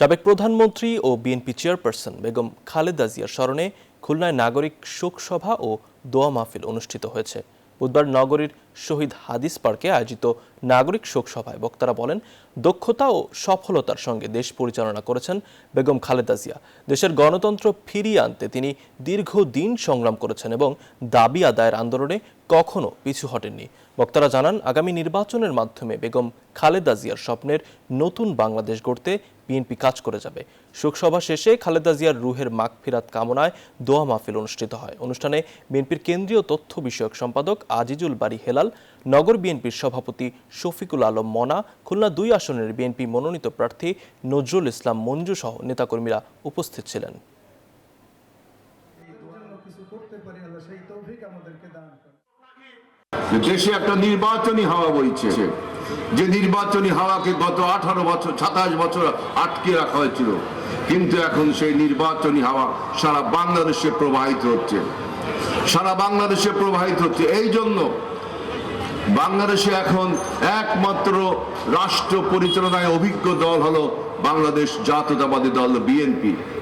সাবেক প্রধানমন্ত্রী ও BNP chairperson Begum Khaleda জিয়ার স্মরণে খুলনায় নাগরিক শোক সভা ও দোয়া মাহফিল অনুষ্ঠিত হয়েছে। বুধবার নগরীর শহীদ হাদিস পার্কে আয়োজিত নাগরিক শোক সভায় বক্তারা বলেন, দক্ষতা ও সফলতার সঙ্গে দেশ পরিচালনা করেছেন বেগম খালেদা জিয়া। দেশের গণতন্ত্র ফিরিয়ে আনতে তিনি দীর্ঘদিন সংগ্রাম করেছেন এবং দাবি আদায়ের আন্দোলনে কখনো পিছু হটেননি। বক্তারা জানান, আগামী নির্বাচনের মাধ্যমে বেগম খালেদা জিয়ার স্বপ্নের নতুন বাংলাদেশ গড়তে বিএনপি কাজ করে যাবে। শোকসভা শেষে খালেদা জিয়ার রুহের মাগফিরাত কামনায় দোয়া মাহফিল অনুষ্ঠিত হয়। অনুষ্ঠানে বিএনপির কেন্দ্রীয় তথ্য বিষয়ক সম্পাদক আজিজুল বারী হেলাল, নগর বিএনপির সভাপতি শফিকুল আলম মনা, খুলনা ২ আসনের বিএনপি মনোনীত প্রার্থী নজরুল ইসলাম মঞ্জু সহ নেতাকর্মীরা উপস্থিত ছিলেন। দেশে একটা নির্বাচনী হাওয়া বইছে, যে নির্বাচনী হাওয়াকে গত 18 বছর 27 বছর আটকে রাখা হয়েছিল, কিন্তু এখন সেই নির্বাচনী হাওয়া সারা বাংলাদেশে প্রবাহিত হচ্ছে, সারা বাংলাদেশে প্রবাহিত হচ্ছে। এই জন্য বাংলাদেশে এখন একমাত্র রাষ্ট্র পরিচালনায় অভিজ্ঞ দল হলো বাংলাদেশ জাতীয়তাবাদী দল বিএনপি।